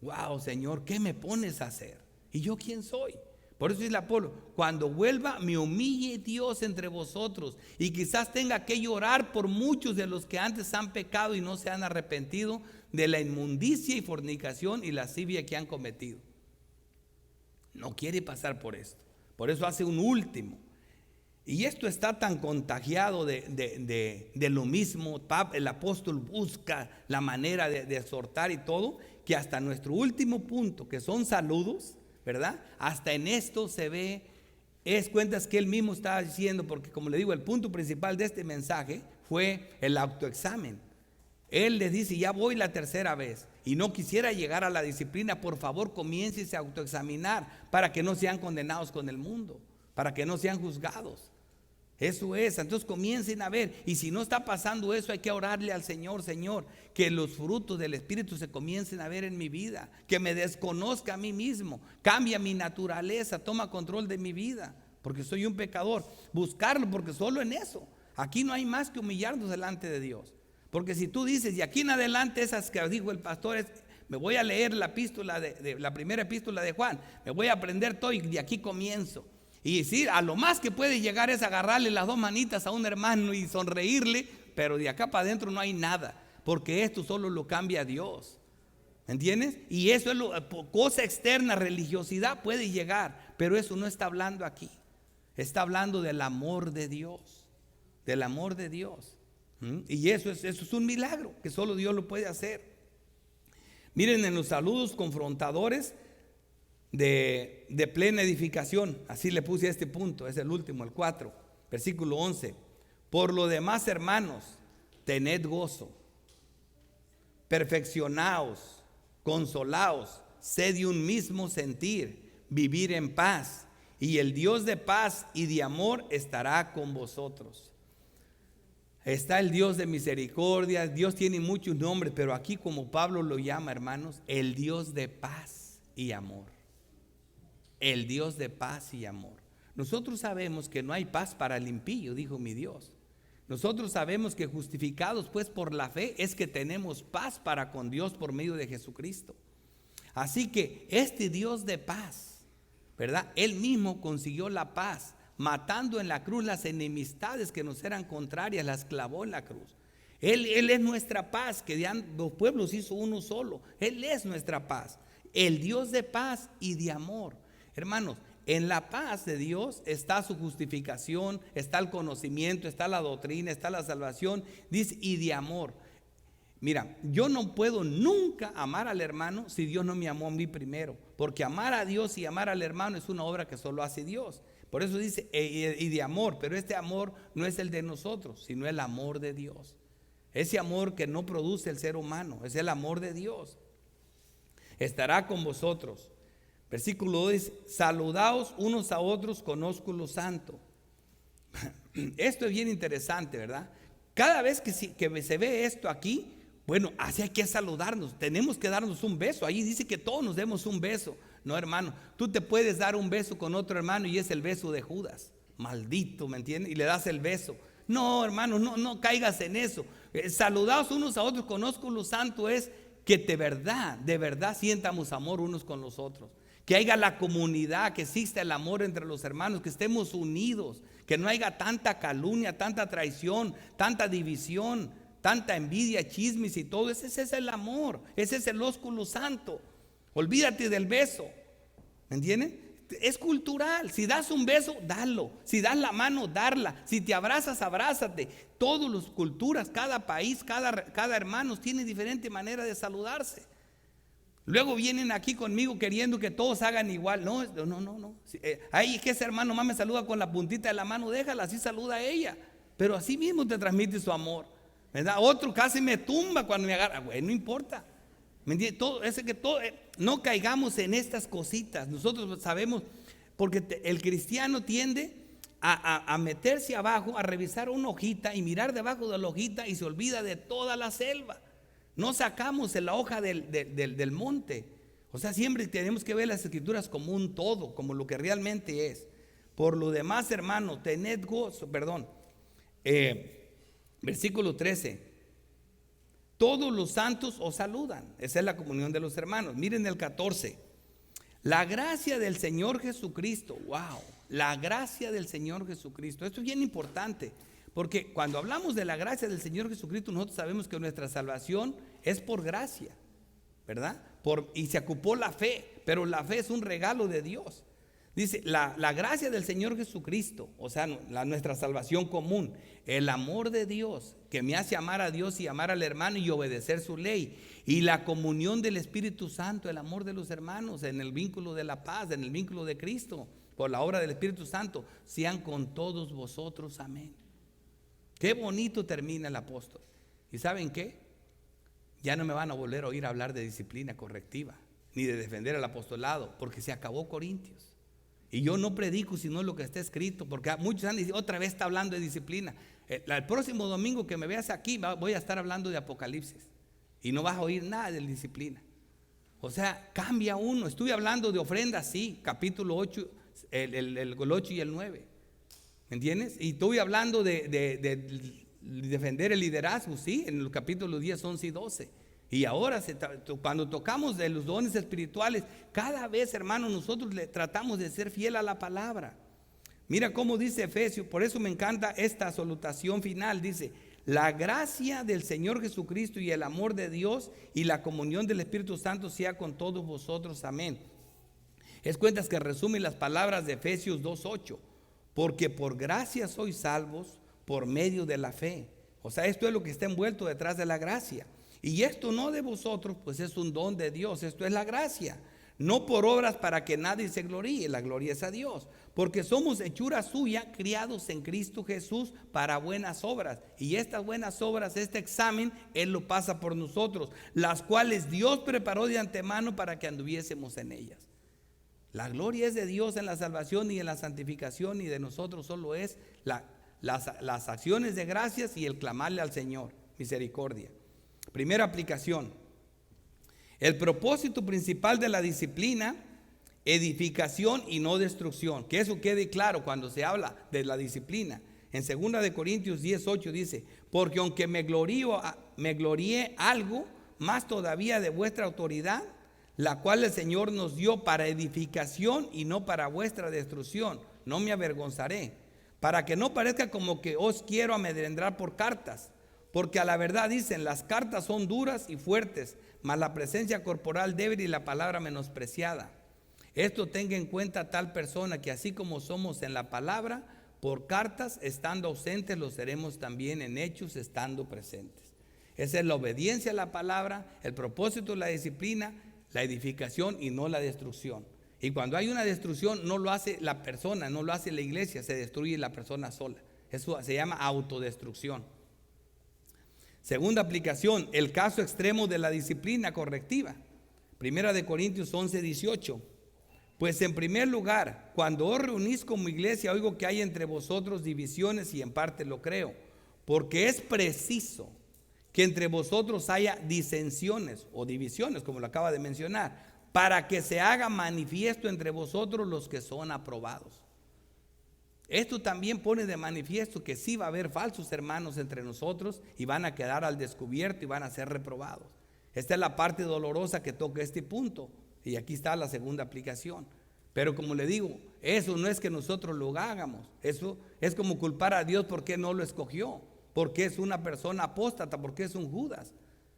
Wow, Señor, ¿qué me pones a hacer? ¿Y yo quién soy? Por eso dice Apolo: cuando vuelva me humille Dios entre vosotros, y quizás tenga que llorar por muchos de los que antes han pecado y no se han arrepentido de la inmundicia y fornicación y lascivia que han cometido. No quiere pasar por esto. Por eso hace un último. Y esto está tan contagiado de lo mismo. El apóstol busca la manera de exhortar y todo, que hasta nuestro último punto, que son saludos, ¿verdad? Hasta en esto se ve, es cuentas que él mismo estaba diciendo, porque como le digo, el punto principal de este mensaje fue el autoexamen. Él les dice: ya voy la tercera vez y no quisiera llegar a la disciplina. Por favor, comiéncense a autoexaminar para que no sean condenados con el mundo, para que no sean juzgados. Eso es, entonces comiencen a ver. Y si no está pasando eso, hay que orarle al Señor: Señor, que los frutos del Espíritu se comiencen a ver en mi vida, que me desconozca a mí mismo, cambia mi naturaleza, toma control de mi vida, porque soy un pecador. Buscarlo, porque solo en eso, aquí no hay más que humillarnos delante de Dios. Porque si tú dices, y aquí en adelante, esas que dijo el pastor, me voy a leer la epístola la primera epístola de Juan, me voy a aprender todo y de aquí comienzo. Y sí, a lo más que puede llegar es agarrarle las dos manitas a un hermano y sonreírle, pero de acá para adentro no hay nada, porque esto solo lo cambia Dios. ¿Entiendes? Y eso es cosa externa, religiosidad puede llegar, pero eso no está hablando aquí. Está hablando del amor de Dios, del amor de Dios. Y eso es un milagro que solo Dios lo puede hacer. Miren, en los saludos confrontadores de plena edificación, así le puse a este punto, es el último, el 4, versículo 11. Por lo demás, hermanos, tened gozo, perfeccionaos, consolaos, sed de un mismo sentir, vivir en paz, y el Dios de paz y de amor estará con vosotros. Está el Dios de misericordia. Dios tiene muchos nombres, pero aquí, como Pablo lo llama, hermanos, el Dios de paz y amor. El Dios de paz y amor. Nosotros sabemos que no hay paz para el impío, dijo mi Dios. Nosotros sabemos que justificados pues por la fe es que tenemos paz para con Dios por medio de Jesucristo. Así que este Dios de paz, ¿verdad? Él mismo consiguió la paz, matando en la cruz las enemistades que nos eran contrarias, las clavó en la cruz. Él es nuestra paz, que de los pueblos hizo uno solo. Él es nuestra paz, el Dios de paz y de amor. Hermanos, en la paz de Dios está su justificación, está el conocimiento, está la doctrina, está la salvación, dice, y de amor. Mira, yo no puedo nunca amar al hermano si Dios no me amó a mí primero, porque amar a Dios y amar al hermano es una obra que solo hace Dios. Por eso dice, y de amor, pero este amor no es el de nosotros, sino el amor de Dios. Ese amor que no produce el ser humano, es el amor de Dios. Estará con vosotros. Versículo 2 dice: saludaos unos a otros con ósculo santo. Esto es bien interesante, ¿verdad? Cada vez que se ve esto aquí, bueno, así hay que saludarnos, tenemos que darnos un beso. Ahí dice que todos nos demos un beso. No, hermano, tú te puedes dar un beso con otro hermano y es el beso de Judas, maldito, ¿me entiendes? Y le das el beso. No, hermano, no caigas en eso. Saludaos unos a otros con ósculo santo es que de verdad sientamos amor unos con los otros. Que haya la comunidad, que exista el amor entre los hermanos, que estemos unidos, que no haya tanta calumnia, tanta traición, tanta división, tanta envidia, chismes y todo. Ese es el amor, ese es el ósculo santo. Olvídate del beso, ¿me entienden? Es cultural. Si das un beso, dalo. Si das la mano, darla. Si te abrazas, abrázate. Todas las culturas, cada país, cada hermano tiene diferente manera de saludarse. Luego vienen aquí conmigo queriendo que todos hagan igual. No. Ahí que ese hermano más me saluda con la puntita de la mano, déjala, así saluda a ella. Pero así mismo te transmite su amor, ¿verdad? Otro casi me tumba cuando me agarra. Bueno, no importa. ¿Me entiendes? No caigamos en estas cositas. Nosotros sabemos, porque el cristiano tiende a meterse abajo, a revisar una hojita y mirar debajo de la hojita y se olvida de toda la selva. No sacamos la hoja del monte. O sea, siempre tenemos que ver las escrituras como un todo, como lo que realmente es. Por lo demás, hermano, tened gozo, versículo 13. Todos los santos os saludan. Esa es la comunión de los hermanos. Miren el 14. La gracia del Señor Jesucristo. Wow, la gracia del Señor Jesucristo. Esto es bien importante, porque cuando hablamos de la gracia del Señor Jesucristo, nosotros sabemos que nuestra salvación es por gracia, ¿verdad? Y se ocupó la fe, pero la fe es un regalo de Dios. Dice, la gracia del Señor Jesucristo, o sea, nuestra salvación común, el amor de Dios, que me hace amar a Dios y amar al hermano y obedecer su ley, y la comunión del Espíritu Santo, el amor de los hermanos, en el vínculo de la paz, en el vínculo de Cristo, por la obra del Espíritu Santo, sean con todos vosotros, amén. Qué bonito termina el apóstol. ¿Y saben qué? Ya no me van a volver a oír hablar de disciplina correctiva, ni de defender al apostolado, porque se acabó Corintios. Y yo no predico sino lo que está escrito, porque muchos han dicho, otra vez está hablando de disciplina. El próximo domingo que me veas aquí voy a estar hablando de Apocalipsis y no vas a oír nada de disciplina. O sea, cambia uno. Estuve hablando de ofrendas, sí, capítulo 8, el 8 y el 9. ¿Me entiendes? Y estuve hablando de defender el liderazgo, sí, en el capítulo 10, 11 y 12. Y ahora cuando tocamos de los dones espirituales, cada vez, hermano, nosotros tratamos de ser fiel a la palabra. Mira cómo dice Efesios, por eso me encanta esta salutación final. Dice, la gracia del Señor Jesucristo y el amor de Dios y la comunión del Espíritu Santo sea con todos vosotros, amén. Es cuentas que resumen las palabras de Efesios 2:8, porque por gracia sois salvos por medio de la fe. O sea, esto es lo que está envuelto detrás de la gracia. Y esto no de vosotros, pues es un don de Dios. Esto es la gracia, no por obras para que nadie se gloríe. La gloria es a Dios, porque somos hechura suya, criados en Cristo Jesús para buenas obras. Y estas buenas obras, este examen, Él lo pasa por nosotros, las cuales Dios preparó de antemano para que anduviésemos en ellas. La gloria es de Dios en la salvación y en la santificación, y de nosotros solo es las acciones de gracias y el clamarle al Señor misericordia. Primera aplicación. El propósito principal de la disciplina, edificación y no destrucción. Que eso quede claro cuando se habla de la disciplina. En 2 Corintios 10:8 dice, porque aunque me glorié algo, más todavía de vuestra autoridad, la cual el Señor nos dio para edificación y no para vuestra destrucción. No me avergonzaré, para que no parezca como que os quiero amedrentar por cartas. Porque a la verdad dicen, las cartas son duras y fuertes, mas la presencia corporal débil y la palabra menospreciada. Esto tenga en cuenta tal persona, que así como somos en la palabra, por cartas estando ausentes, lo seremos también en hechos estando presentes. Esa es la obediencia a la palabra, el propósito de la disciplina, la edificación y no la destrucción. Y cuando hay una destrucción, no lo hace la persona, no lo hace la iglesia, se destruye la persona sola. Eso se llama autodestrucción. Segunda aplicación, el caso extremo de la disciplina correctiva. 1 Corintios 11:18. Pues en primer lugar, cuando os reunís como iglesia, oigo que hay entre vosotros divisiones, y en parte lo creo, porque es preciso que entre vosotros haya disensiones o divisiones, como lo acaba de mencionar, para que se haga manifiesto entre vosotros los que son aprobados. Esto también pone de manifiesto que sí va a haber falsos hermanos entre nosotros y van a quedar al descubierto y van a ser reprobados. Esta es la parte dolorosa que toca este punto, y aquí está la segunda aplicación. Pero como le digo, eso no es que nosotros lo hagamos, eso es como culpar a Dios porque no lo escogió, porque es una persona apóstata, porque es un Judas,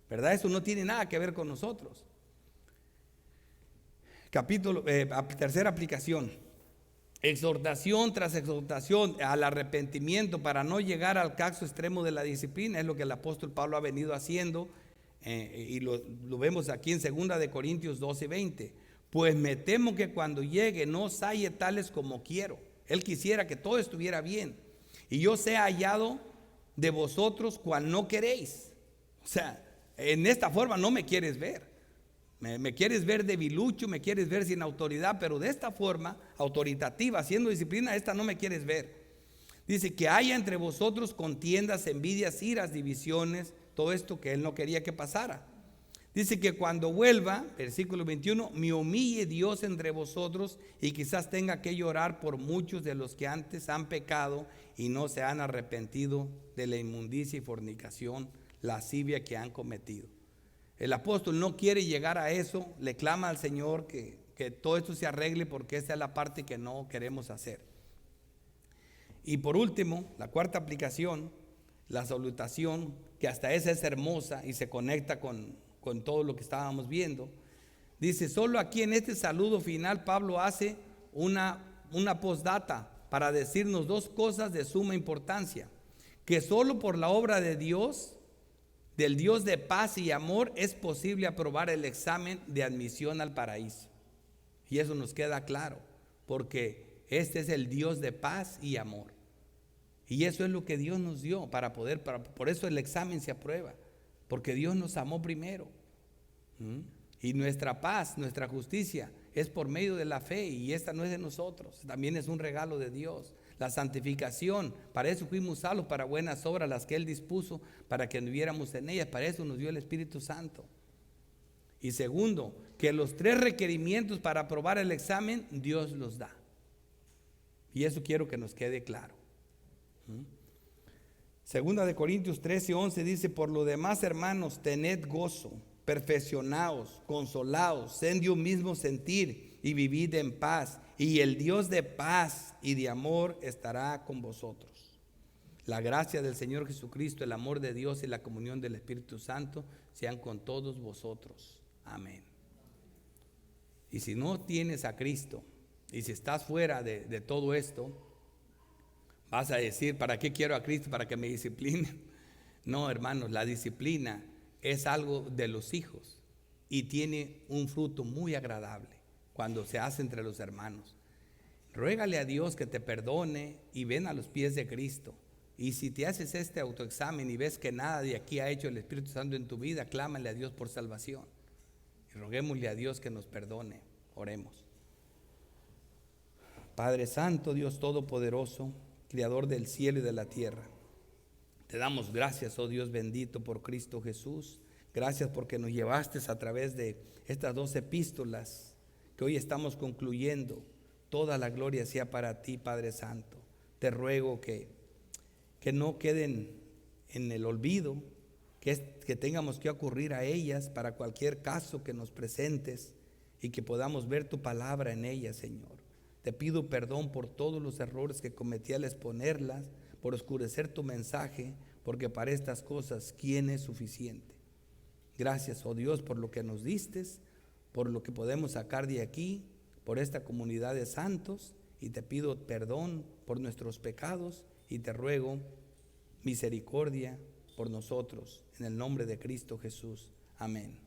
¿verdad? Eso no tiene nada que ver con nosotros. Tercera aplicación: exhortación tras exhortación al arrepentimiento para no llegar al caso extremo de la disciplina. Es lo que el apóstol Pablo ha venido haciendo, y lo vemos aquí en 2 de Corintios 12:20. Pues me temo que cuando llegue no os halle tales como quiero. Él quisiera que todo estuviera bien y yo sea hallado de vosotros cual no queréis. O sea, en esta forma no me quieres ver. Me quieres ver debilucho, me quieres ver sin autoridad, pero de esta forma autoritativa, haciendo disciplina, esta no me quieres ver. Dice que haya entre vosotros contiendas, envidias, iras, divisiones, todo esto que él no quería que pasara. Dice que cuando vuelva, versículo 21, me humille Dios entre vosotros y quizás tenga que llorar por muchos de los que antes han pecado y no se han arrepentido de la inmundicia y fornicación, lascivia que han cometido. El apóstol no quiere llegar a eso, le clama al Señor que todo esto se arregle, porque esa es la parte que no queremos hacer. Y por último, la cuarta aplicación, la salutación, que hasta esa es hermosa y se conecta con todo lo que estábamos viendo. Dice, solo aquí en este saludo final Pablo hace una postdata para decirnos dos cosas de suma importancia: que solo por la obra de Dios, del Dios de paz y amor, es posible aprobar el examen de admisión al paraíso. Y eso nos queda claro, porque este es el Dios de paz y amor. Y eso es lo que Dios nos dio por eso el examen se aprueba, porque Dios nos amó primero. Y nuestra paz, nuestra justicia es por medio de la fe, y esta no es de nosotros, también es un regalo de Dios. La santificación, para eso fuimos salvos, para buenas obras, las que Él dispuso para que anduviéramos en ellas. Para eso nos dio el Espíritu Santo. Y segundo, que los tres requerimientos para aprobar el examen, Dios los da. Y eso quiero que nos quede claro. Segunda de Corintios 13:11 dice, por lo demás, hermanos, tened gozo, perfeccionaos, consolaos, sed de un mismo sentir y vivid en paz, y el Dios de paz y de amor estará con vosotros. La gracia del Señor Jesucristo, el amor de Dios y la comunión del Espíritu Santo sean con todos vosotros. Amén. Y si no tienes a Cristo, y si estás fuera de todo esto, vas a decir, ¿para qué quiero a Cristo? ¿Para que me discipline? No, hermanos, la disciplina es algo de los hijos y tiene un fruto muy agradable cuando se hace entre los hermanos. Ruégale a Dios que te perdone y ven a los pies de Cristo. Y si te haces este autoexamen y ves que nada de aquí ha hecho el Espíritu Santo en tu vida, clámale a Dios por salvación y roguémosle a Dios que nos perdone. Oremos. Padre Santo, Dios Todopoderoso, Creador del cielo y de la tierra, te damos gracias, oh Dios bendito, por Cristo Jesús. Gracias porque nos llevaste a través de estas 2 epístolas que hoy estamos concluyendo. Toda la gloria sea para ti, Padre Santo. Te ruego que no queden en el olvido, que tengamos que ocurrir a ellas para cualquier caso que nos presentes y que podamos ver tu palabra en ellas, Señor. Te pido perdón por todos los errores que cometí al exponerlas, por oscurecer tu mensaje, porque para estas cosas, ¿quién es suficiente? Gracias, oh Dios, por lo que nos diste, por lo que podemos sacar de aquí, por esta comunidad de santos, y te pido perdón por nuestros pecados y te ruego misericordia por nosotros, en el nombre de Cristo Jesús. Amén.